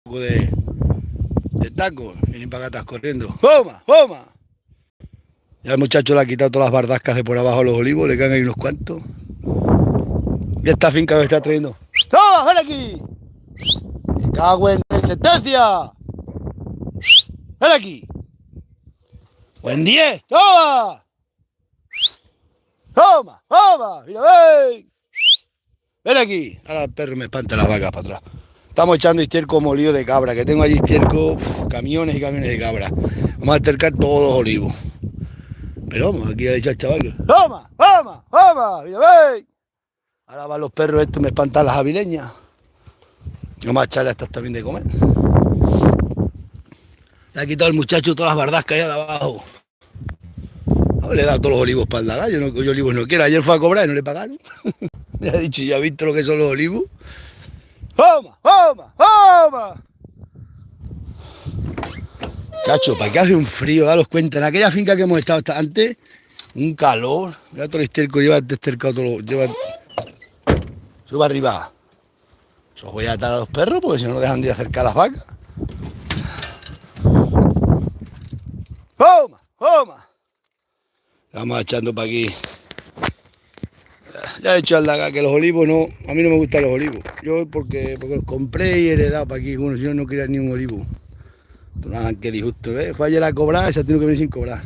poco de taco. Vienen para acá, estás corriendo. ¡Toma! ¡Toma! Ya el muchacho le ha quitado todas las bardascas de por abajo a los olivos, le quedan ahí unos cuantos. Y esta finca me está trayendo. ¡Toma! ¡Ven aquí! ¡Me cago en sentencia! ¡Ven aquí! ¡Buen 10! ¡Toma! ¡Toma! ¡Toma! ¡Mira, ven! ¡Ven aquí! Ahora el perro me espanta las vacas para atrás. Estamos echando estiércol molido de cabra, que tengo allí estiércol, camiones y camiones de cabra. Vamos a acercar todos los olivos. Pero vamos, aquí a echar chaval. ¡Toma! ¡Toma! ¡Toma! ¡Mira, ven! Ahora van los perros estos, me espantan las avileñas. Vamos a echarle a estas también de comer. Le ha quitado el muchacho todas las bardascas allá de abajo. Le he dado todos los olivos para el lagar. Yo olivos no quiero. Ayer fue a cobrar y no le pagaron. Me ha dicho, ¿ya has visto lo que son los olivos? ¡Toma! ¡Toma! ¡Toma! Chacho, ¿para qué hace un frío? Daros cuenta. En aquella finca que hemos estado antes, un calor. Mira todo el esterco, lleva destercado todo. Suba arriba. Os voy a atar a los perros porque si no dejan de acercar las vacas. ¡Toma! ¡Toma! Vamos echando para aquí. Ya he hecho al lagar que los olivos no. A mí no me gustan los olivos. Yo porque los compré y he heredado para aquí. Bueno, si no, no quería ni un olivo. Nada, que disgusto, ¿eh? Fue ayer a cobrar, esa tiene que venir sin cobrar.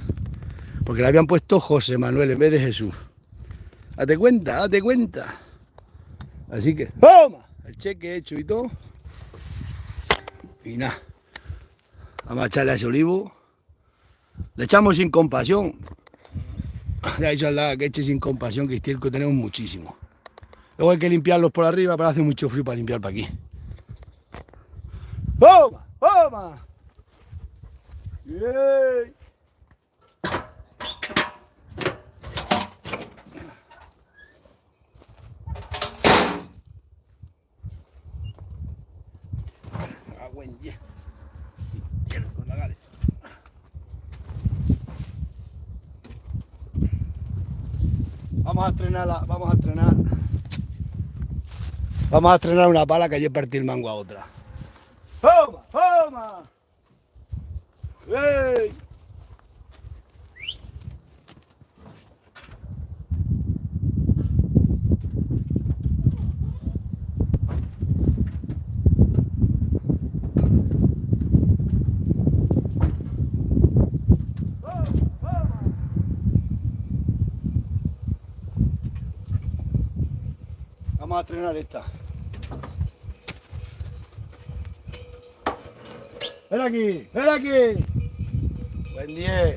Porque le habían puesto José Manuel en vez de Jesús. Date cuenta, date cuenta. Así que, ¡toma! El cheque hecho y todo. Y nada. Vamos a echarle a ese olivo. Le echamos sin compasión. Ya he dicho al lado que eche sin compasión, que estiércol tenemos muchísimo. Luego hay que limpiarlos por arriba, pero hace mucho frío para limpiar para aquí. ¡Toma! ¡Toma! ¡Bien! Buen día. Vamos a estrenar una pala que ayer partí el mango a otra. ¡Toma! ¡Toma! ¡Ey! Vamos a estrenar esta. ¡Ven aquí! ¡Ven aquí! Buen 10.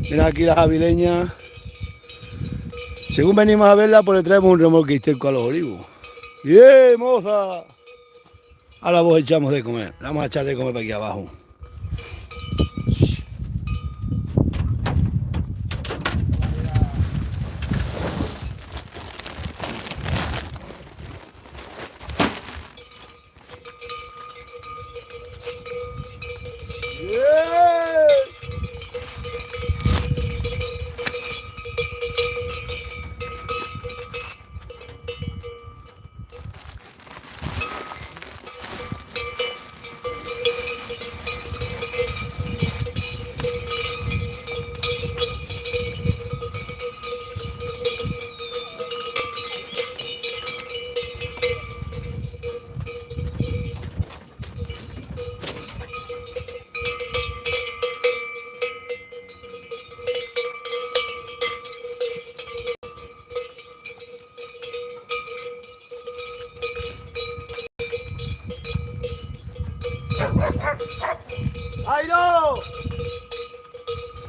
Ven aquí las avileñas. Según venimos a verla, pues le traemos un remolque histórico a los olivos. ¡Bien, moza! Ahora vos echamos de comer. Le vamos a echar de comer para aquí abajo. ¡Ay, no!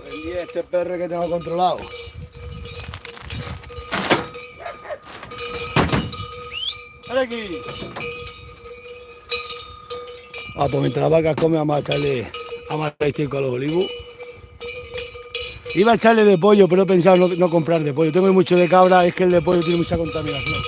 Vendí este perro que tengo controlado. ¡Ven aquí! Ah, pues mientras las vacas comen vamos a echarle estiércol a los olivos. Iba a echarle de pollo, pero he pensado no comprar de pollo. Tengo mucho de cabra, es que el de pollo tiene mucha contaminación.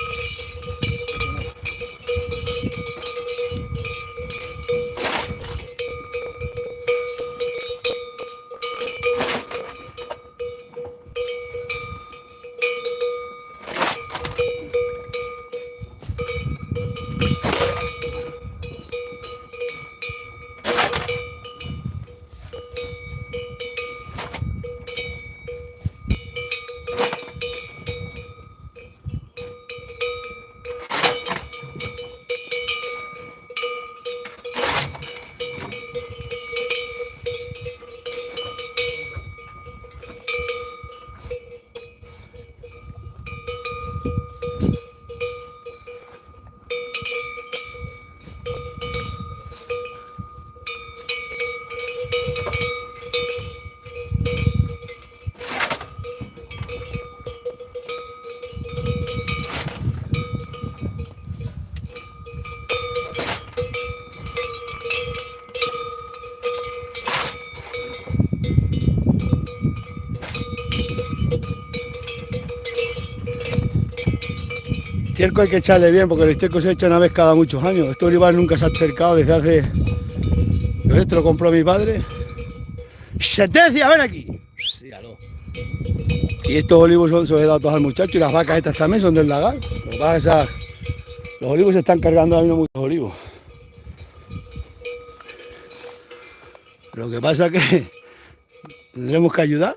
estiércol hay que echarle bien, porque el estiércol se echa una vez cada muchos años. Este olivar nunca se ha cercado desde hace... Esto lo compró mi padre. ¡Sentencia, ven aquí! Sí, aló. Y estos olivos son he todos al muchacho, y las vacas estas también son del lagar. Lo que pasa es que los olivos se están cargando ahora mismo muchos olivos. Lo que pasa es que tendremos que ayudar.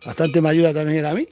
Bastante me ayuda también él a mí.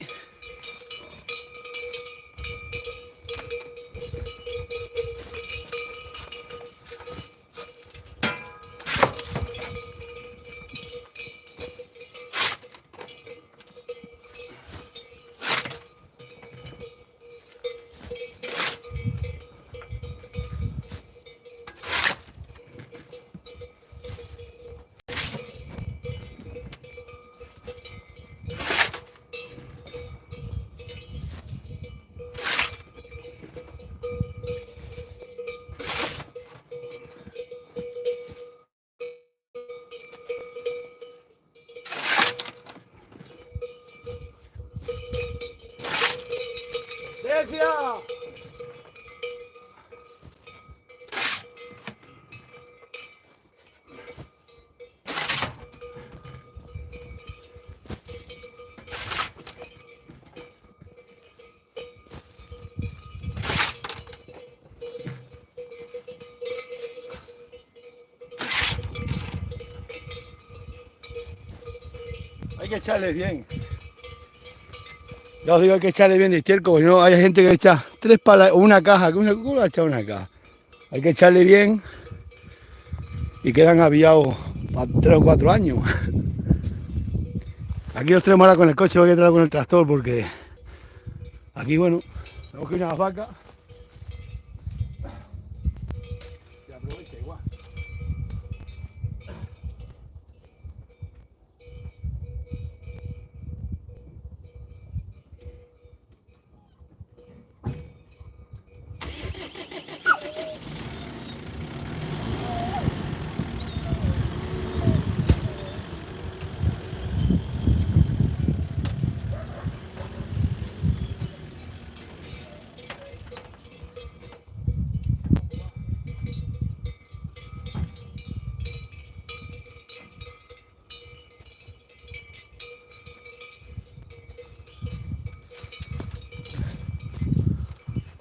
¡Sentencia! Hay que echarle bien. Ya os digo, hay que echarle bien de estiércol, porque no hay gente que echa 3 palas o una caja. ¿Cómo va a echar una caja? Hay que echarle bien y quedan aviados para 3 o 4 años. Aquí los tenemos ahora con el coche, voy a traerlo con el tractor, porque aquí, bueno, tenemos que ir a las vacas. Y aprovecha igual.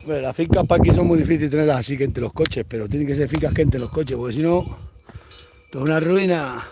Bueno, las fincas para aquí son muy difíciles tenerlas así que entre los coches, pero tienen que ser fincas que entre los coches, porque si no, es una ruina.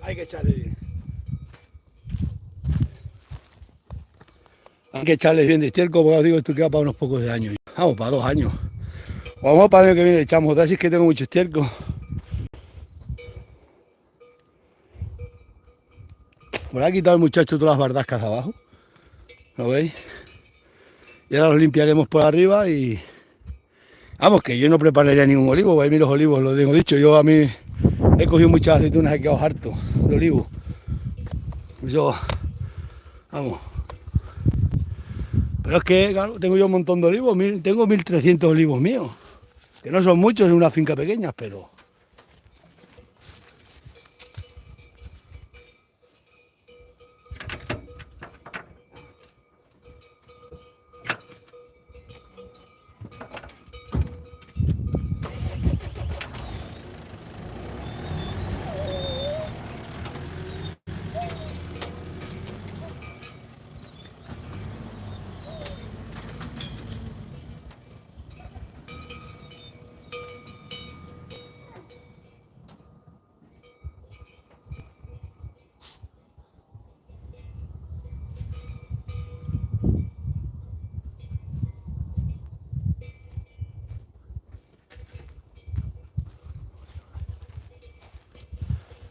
Hay que echarle bien. Hay que echarle bien de estiércol, porque os digo, esto queda para unos pocos de años. Vamos, para 2 años. Vamos para el año que viene le echamos otra, si es que tengo mucho estiércol. Pues ha quitado el muchacho todas las bardascas de abajo. ¿Lo veis? Y ahora los limpiaremos por arriba y... Vamos, que yo no prepararía ningún olivo, a mí los olivos, lo tengo dicho, yo a mí he cogido muchas aceitunas, he quedado harto de olivo. Yo, vamos. Pero es que, claro, tengo yo un montón de olivos, tengo 1300 olivos míos, que no son muchos en una finca pequeña, pero...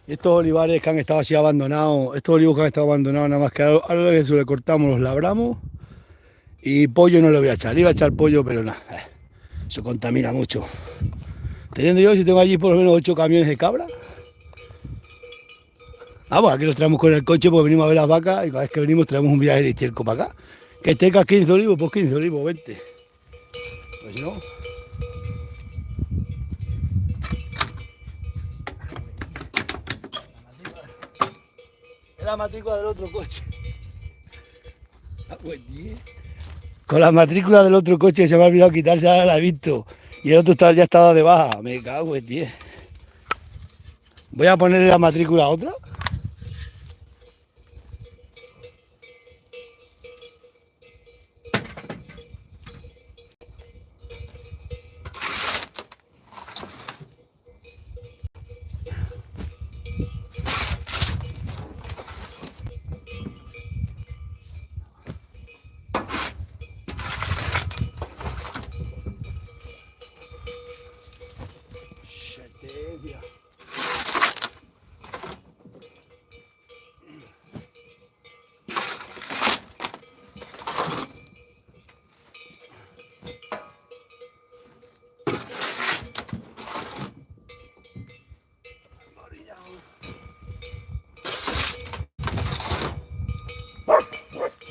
Y estos olivares que han estado así abandonados, estos olivos que han estado abandonados, nada más que ahora que le cortamos, los labramos. Y pollo no le voy a echar, iba a echar pollo, pero nada, eso contamina mucho. Teniendo yo, si tengo allí por lo menos 8 camiones de cabra. Vamos, aquí los traemos con el coche, pues venimos a ver las vacas y cada vez que venimos traemos un viaje de estiércol para acá. Que tenga 15 olivos, pues 15 olivos, 20. Pues si no... Es la matrícula del otro coche. Con la matrícula del otro coche se me ha olvidado quitarse, ahora la he visto. Y el otro ya estaba de baja. Me cago en 10. Voy a ponerle la matrícula a otra.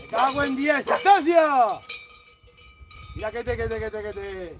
¡Cago en 10! ¡Estancia! Mira que te.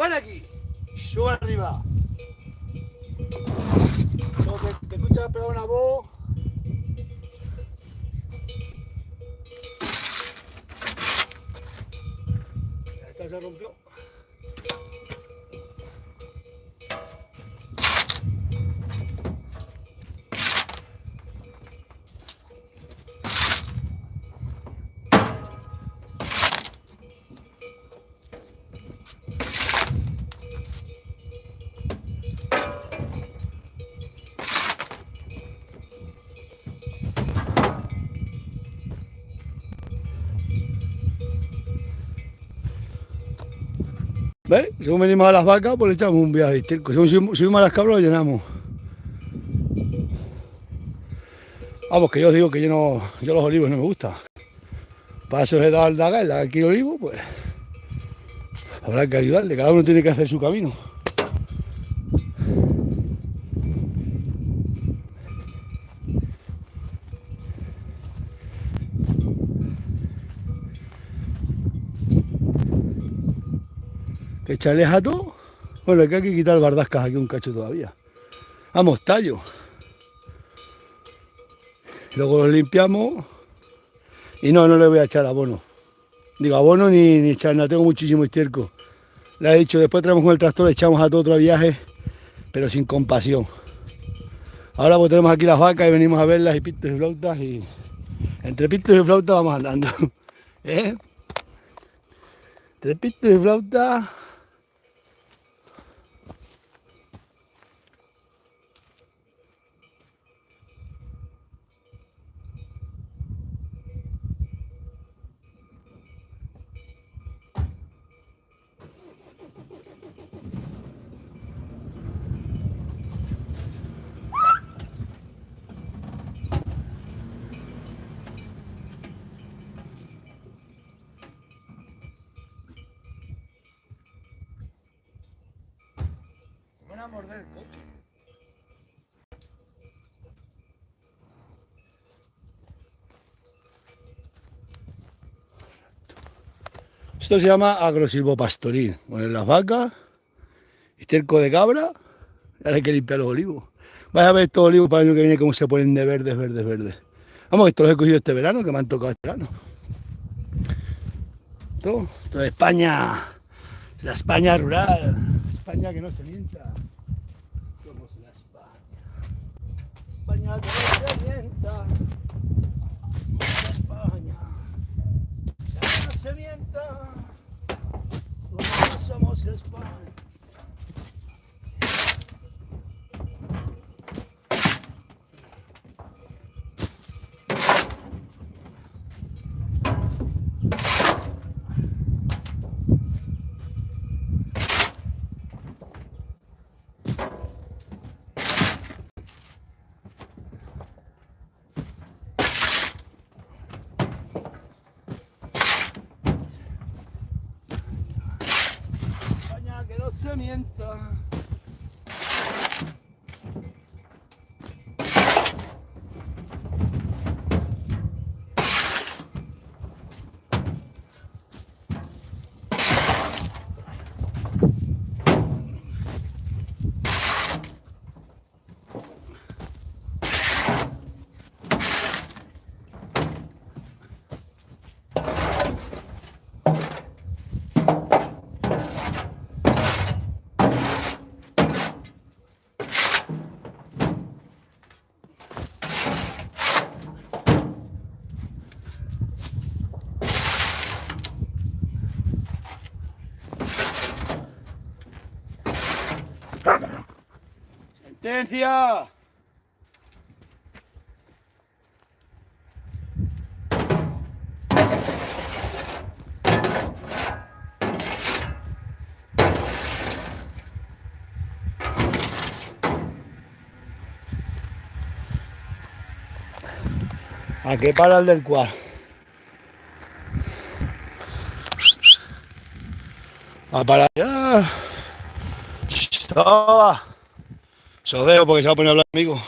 ven aquí. Sube arriba. Te escuchas pegar una voz. Esta se rompió. ¿Ves? Según venimos a las vacas, pues le echamos un viaje de esterco. Según subimos a las cabras, lo llenamos. Vamos, que yo os digo que yo los olivos no me gustan. Para eso les he dado al Daga, el Daga quiere olivo, pues habrá que ayudarle, cada uno tiene que hacer su camino. Que echarles a todo. Bueno, que hay que quitar bardascas aquí un cacho todavía. Vamos, tallo. Luego los limpiamos. Y no le voy a echar abono. Digo, abono ni echar nada, tengo muchísimo estiércol. Le he dicho, después traemos con el tractor, le echamos a todo otro viaje, pero sin compasión. Ahora pues tenemos aquí las vacas y venimos a verlas y pitos y flautas y entre pitos y flautas vamos andando. ¿Eh? Entre pitos y flautas. Van a morder el coche. Esto se llama agrosilvopastoril. Ponen las vacas, esterco de cabra, y ahora hay que limpiar los olivos. Vais a ver estos olivos para el año que viene cómo se ponen de verdes, verdes, verdes. Vamos, estos los he cogido este verano, que me han tocado este verano. Esto es España, la España rural, España que no se mienta. Somos la España. España que no se mienta. Somos la España. Ya que no se mienta. Nosotros somos España. Que no se mienta. ¡Sentencia! ¿A qué para el del cual? A parar ya. Sodeo porque se va a poner a hablar conmigo.